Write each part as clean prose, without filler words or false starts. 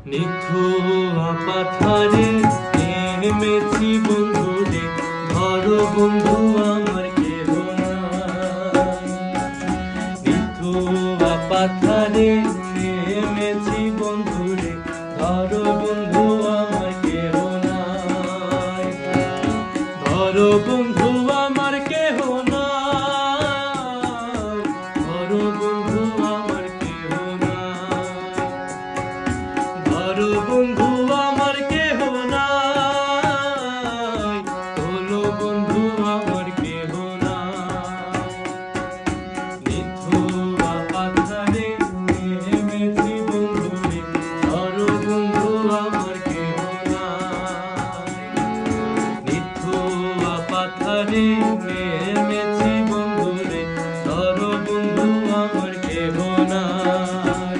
নিথুয়া পাথারে নেমেছি বন্ধুরে, ধরো বন্ধু আমার কেহ নাই। নিথুয়া পাথারে নেমেছি বন্ধুরে, ধরো বন্ধু আমার কেহ নাই। ধরো বন্ধু আমার কেহ নাই, ধরো বন্ধু আমার কেহ নাই। ধরো বন্ধু আমার কেহ নাই, তোলো বন্ধু আমার কেহ নাই। নিথুয়া পাথারে নেমেছি বন্ধুরে, ধরো বন্ধু আমার কেহ নাই। নিথুয়া পাথারে নেমেছি বন্ধুরে, ধরো বন্ধু আমার কেহ নাই।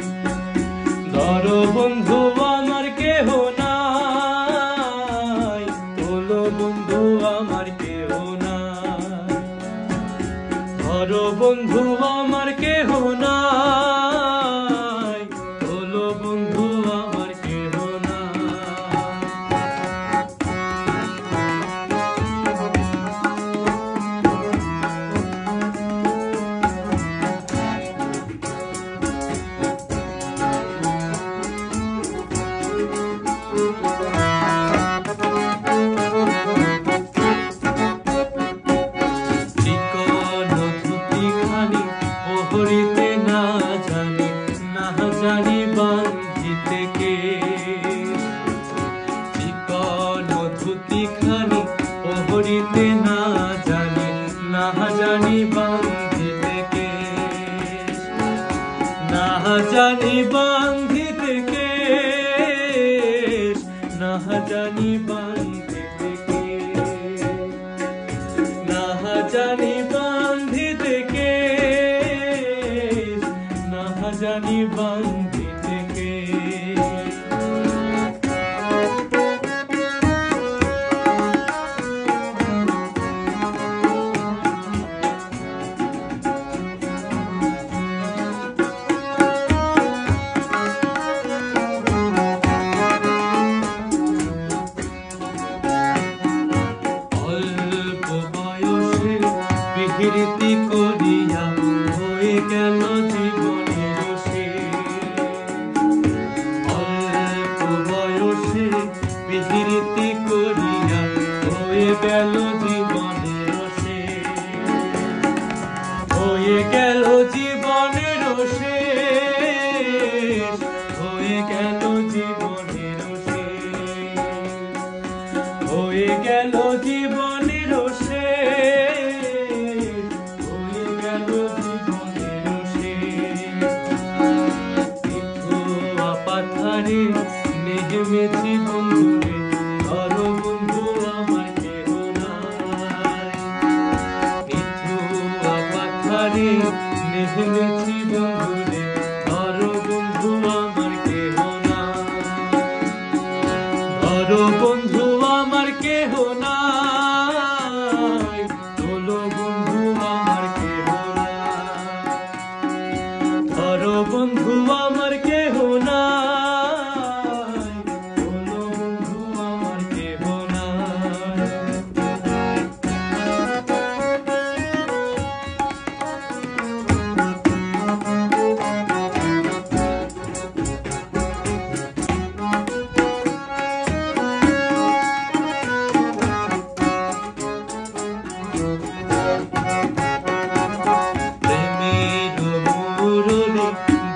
ধরো বন্ধু আমার কেহ নাই, তোলো বন্ধু আমার কেহ নাই। ধরো বন্ধু আমার কেহ নাই, তোলো বন্ধু আমার কেহ নাই। পহরিতে না জানি বান্ধিতে কে। চিকন ধুতি খানি পহরিতে না জানি বান্ধিতে কে। না জানি বান্ধিতে কে, না জানি বান্ধিতে কে। না জানি বান্ধিতে কে, না জানি বান্ধিতে কে। অল্প বয়সে বিহৃতি করিয়া হয়ে গেল জীবনের শেষ। অল্প বয়সে বিহৃতি করিয়া হয়ে গেল জীবনের শেষ। হয়ে গেল জীবনের শেষ, হয়ে গেল জীবনের শেষ। হয়ে গেল জীবনের শেষ, হয়ে গেল জীবনের শেষ। নিথুয়া পাথারে নেমেছি বন্ধুরে, ধরো বন্ধু আমার কেহ নাই। নিথুয়া পাথারে নেমেছি বন্ধুরে, ধরো বন্ধু আমার কেহ নাই। ধরো বন্ধু আমার কেহ নাই, তোলো বন্ধু আমার কেহ নাই। ধরো বন্ধু আমার কেহ নাই, তোলো বন্ধু আমার কেহ নাই।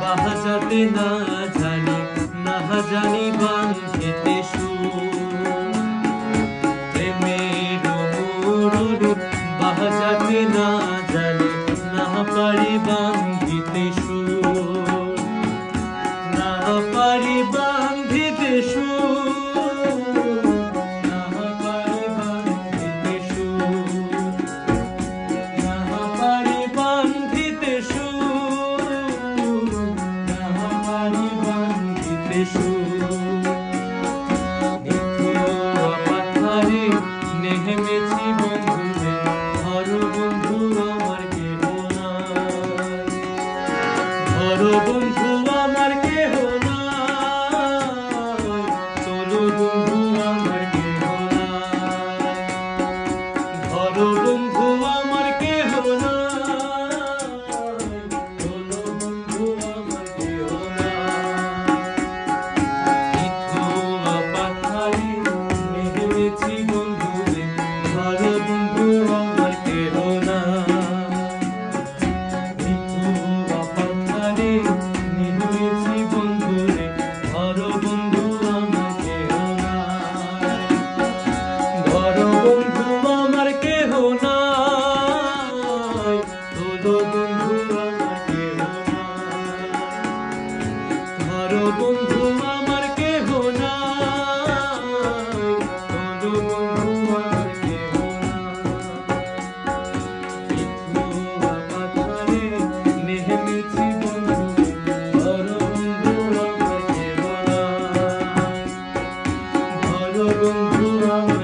বাজাতে না জানি বাঁধিতে সুর। প্রেমের মুরুলি বাজাতে না পারি বাঁধিতে সুর। না পারি বাঁধিতে সুর, না পারি বাঁধিতে সুর। না পারি বাঁধিতে সুর, না পারি বাঁধিতে সুর। নিথুয়া পাথারে নেমেছি বন্ধুরে, ধরো বন্ধু আমার কেহ নাই। ধরো বন্ধু আমার কেহ নাই, বন্ধু আমার